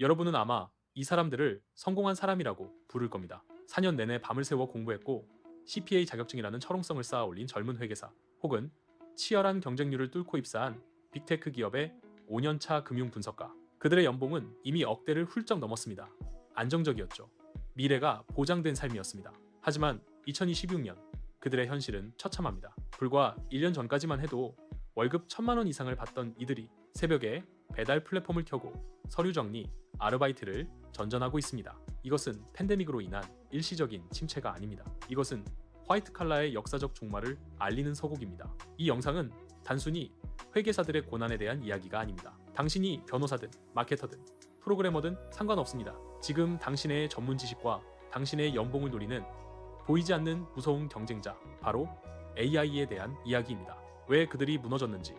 여러분은 아마 이 사람들을 성공한 사람이라고 부를 겁니다. 4년 내내 밤을 새워 공부했고 CPA 자격증이라는 철옹성을 쌓아 올린 젊은 회계사, 혹은 치열한 경쟁률을 뚫고 입사한 빅테크 기업의 5년차 금융 분석가. 그들의 연봉은 이미 억대를 훌쩍 넘었습니다. 안정적이었죠. 미래가 보장된 삶이었습니다. 하지만 2026년 그들의 현실은 처참합니다. 불과 1년 전까지만 해도 월급 1,000만 원 이상을 받던 이들이 새벽에 배달 플랫폼을 켜고 서류 정리, 아르바이트를 전전하고 있습니다. 이것은 팬데믹으로 인한 일시적인 침체가 아닙니다. 이것은 화이트 칼라의 역사적 종말을 알리는 서곡입니다. 이 영상은 단순히 회계사들의 고난에 대한 이야기가 아닙니다. 당신이 변호사든 마케터든 프로그래머든 상관없습니다. 지금 당신의 전문 지식과 당신의 연봉을 노리는 보이지 않는 무서운 경쟁자, 바로 AI에 대한 이야기입니다. 왜 그들이 무너졌는지,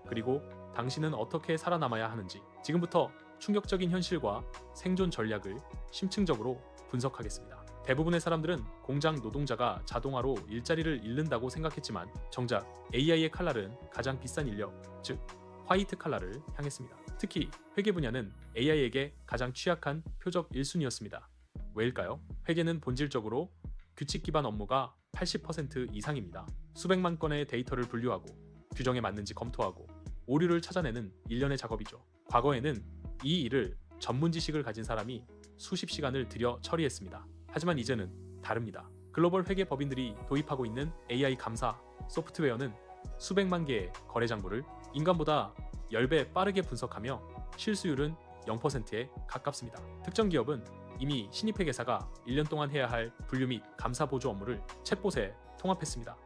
그리고 당신은 어떻게 살아남아야 하는지, 지금부터 충격적인 현실과 생존 전략을 심층적으로 분석하겠습니다. 대부분의 사람들은 공장 노동자가 자동화로 일자리를 잃는다고 생각했지만 정작 AI의 칼날은 가장 비싼 인력, 즉 화이트 칼라를 향했습니다. 특히 회계 분야는 AI에게 가장 취약한 표적 1순위였습니다. 왜일까요? 회계는 본질적으로 규칙 기반 업무가 80% 이상입니다. 수백만 건의 데이터를 분류하고 규정에 맞는지 검토하고 오류를 찾아내는 일련의 작업이죠. 과거에는 이 일을 전문 지식을 가진 사람이 수십 시간을 들여 처리했습니다. 하지만 이제는 다릅니다. 글로벌 회계 법인들이 도입하고 있는 AI 감사 소프트웨어는 수백만 개의 거래 장부를 인간보다 10배 빠르게 분석하며 실수율은 0%에 가깝습니다. 특정 기업은 이미 신입 회계사가 1년 동안 해야 할 분류 및 감사 보조 업무를 챗봇에 통합했습니다.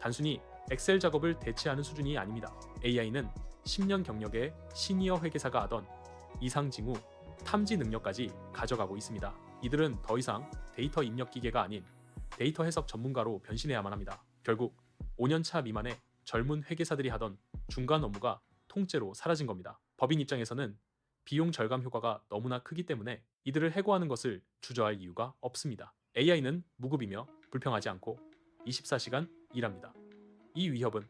단순히 엑셀 작업을 대체하는 수준이 아닙니다. AI는 10년 경력의 시니어 회계사가 하던 이상 징후, 탐지 능력까지 가져가고 있습니다. 이들은 더 이상 데이터 입력 기계가 아닌 데이터 해석 전문가로 변신해야만 합니다. 결국 5년차 미만의 젊은 회계사들이 하던 중간 업무가 통째로 사라진 겁니다. 법인 입장에서는 비용 절감 효과가 너무나 크기 때문에 이들을 해고하는 것을 주저할 이유가 없습니다. AI는 무급이며 불평하지 않고 24시간 일합니다. 이 위협은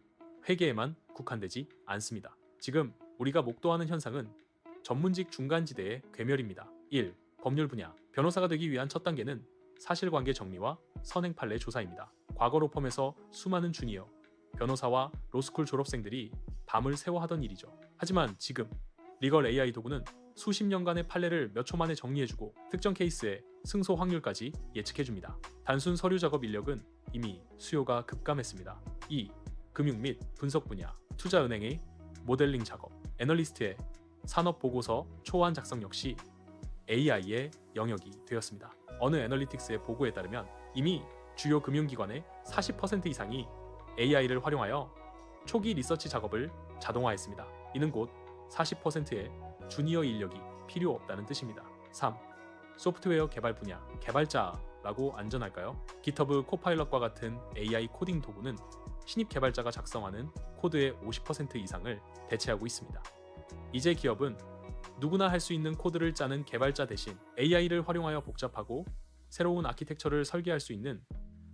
회계에만 국한되지 않습니다. 지금 우리가 목도하는 현상은 전문직 중간지대의 괴멸입니다. 1. 법률 분야. 변호사가 되기 위한 첫 단계는 사실관계 정리와 선행 판례 조사입니다. 과거 로펌에서 수많은 주니어 변호사와 로스쿨 졸업생들이 밤을 새워 하던 일이죠. 하지만 지금 리걸 AI 도구는 수십 년간의 판례를 몇 초 만에 정리해주고 특정 케이스의 승소 확률까지 예측해줍니다. 단순 서류 작업 인력은 이미 수요가 급감했습니다. 2. 금융 및 분석 분야. 투자은행의 모델링 작업, 애널리스트의 산업보고서 초안 작성 역시 AI의 영역이 되었습니다. 어느 애널리틱스의 보고에 따르면 이미 주요 금융기관의 40% 이상이 AI를 활용하여 초기 리서치 작업을 자동화했습니다. 이는 곧 40%의 주니어 인력이 필요 없다는 뜻입니다. 3. 소프트웨어 개발 분야. 개발자라고 안전할까요? GitHub 코파일럿과 같은 AI 코딩 도구는 신입 개발자가 작성하는 코드의 50% 이상을 대체하고 있습니다. 이제 기업은 누구나 할 수 있는 코드를 짜는 개발자 대신 AI를 활용하여 복잡하고 새로운 아키텍처를 설계할 수 있는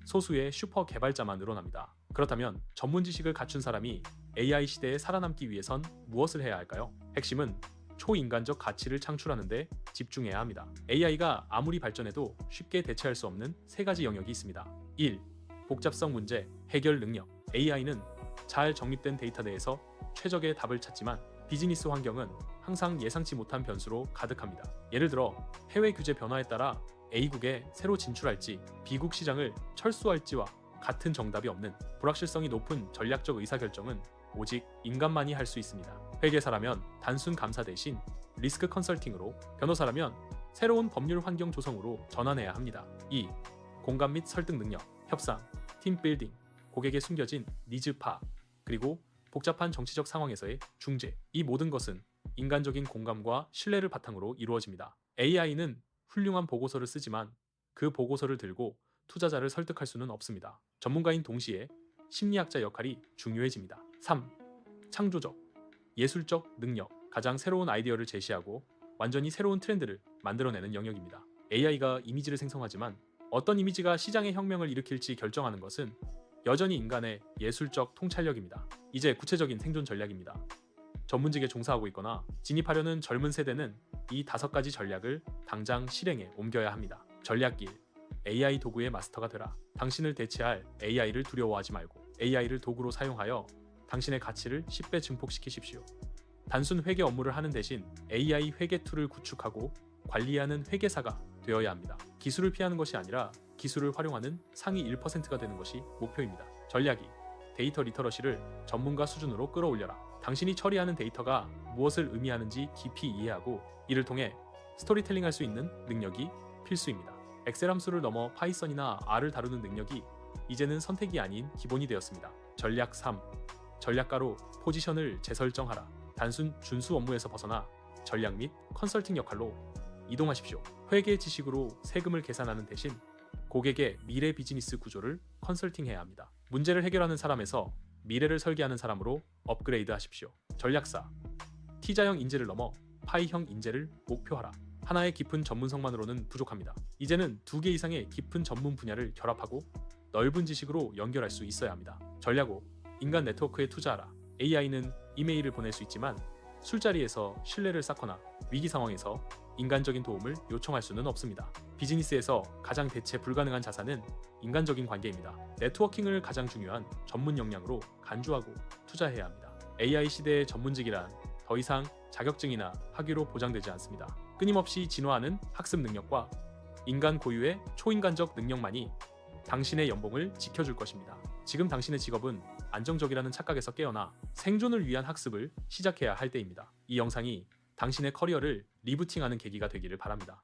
소수의 슈퍼 개발자만 늘어납니다. 그렇다면 전문 지식을 갖춘 사람이 AI 시대에 살아남기 위해선 무엇을 해야 할까요? 핵심은 초인간적 가치를 창출하는 데 집중해야 합니다. AI가 아무리 발전해도 쉽게 대체할 수 없는 세 가지 영역이 있습니다. 1. 복잡성 문제 해결 능력. AI는 잘 정립된 데이터 내에서 최적의 답을 찾지만 비즈니스 환경은 항상 예상치 못한 변수로 가득합니다. 예를 들어 해외 규제 변화에 따라 A국에 새로 진출할지 B국 시장을 철수할지와 같은 정답이 없는 불확실성이 높은 전략적 의사결정은 오직 인간만이 할 수 있습니다. 회계사라면 단순 감사 대신 리스크 컨설팅으로, 변호사라면 새로운 법률 환경 조성으로 전환해야 합니다. 2. 공감 및 설득 능력, 협상, 팀 빌딩, 고객의 숨겨진 니즈 파악, 그리고 복잡한 정치적 상황에서의 중재. 이 모든 것은 인간적인 공감과 신뢰를 바탕으로 이루어집니다. AI는 훌륭한 보고서를 쓰지만 그 보고서를 들고 투자자를 설득할 수는 없습니다. 전문가인 동시에 심리학자 역할이 중요해집니다. 3. 창조적, 예술적 능력. 가장 새로운 아이디어를 제시하고 완전히 새로운 트렌드를 만들어내는 영역입니다. AI가 이미지를 생성하지만 어떤 이미지가 시장의 혁명을 일으킬지 결정하는 것은 여전히 인간의 예술적 통찰력입니다. 이제 구체적인 생존 전략입니다. 전문직에 종사하고 있거나 진입하려는 젊은 세대는 이 5가지 전략을 당장 실행에 옮겨야 합니다. 전략 1. AI 도구의 마스터가 되라. 당신을 대체할 AI를 두려워하지 말고 AI를 도구로 사용하여 당신의 가치를 10배 증폭시키십시오. 단순 회계 업무를 하는 대신 AI 회계 툴을 구축하고 관리하는 회계사가 되어야 합니다. 기술을 피하는 것이 아니라 기술을 활용하는 상위 1%가 되는 것이 목표입니다. 전략 2. 데이터 리터러시를 전문가 수준으로 끌어올려라. 당신이 처리하는 데이터가 무엇을 의미하는지 깊이 이해하고 이를 통해 스토리텔링할 수 있는 능력이 필수입니다. 엑셀 함수를 넘어 파이썬이나 R을 다루는 능력이 이제는 선택이 아닌 기본이 되었습니다. 전략 3. 전략가로 포지션을 재설정하라. 단순 준수 업무에서 벗어나 전략 및 컨설팅 역할로 이동하십시오. 회계 지식으로 세금을 계산하는 대신 고객의 미래 비즈니스 구조를 컨설팅해야 합니다. 문제를 해결하는 사람에서 미래를 설계하는 사람으로 업그레이드 하십시오. 전략 4. T자형 인재를 넘어 파이형 인재를 목표하라. 하나의 깊은 전문성만으로는 부족합니다. 이제는 2개 이상의 깊은 전문 분야를 결합하고 넓은 지식으로 연결할 수 있어야 합니다. 전략 5. 인간 네트워크에 투자하라. AI는 이메일을 보낼 수 있지만 술자리에서 신뢰를 쌓거나 위기 상황에서 인간적인 도움을 요청할 수는 없습니다. 비즈니스에서 가장 대체 불가능한 자산은 인간적인 관계입니다. 네트워킹을 가장 중요한 전문 역량으로 간주하고 투자해야 합니다. AI 시대의 전문직이란 더 이상 자격증이나 학위로 보장되지 않습니다. 끊임없이 진화하는 학습 능력과 인간 고유의 초인간적 능력만이 당신의 연봉을 지켜줄 것입니다. 지금 당신의 직업은 안정적이라는 착각에서 깨어나 생존을 위한 학습을 시작해야 할 때입니다. 이 영상이 당신의 커리어를 리부팅하는 계기가 되기를 바랍니다.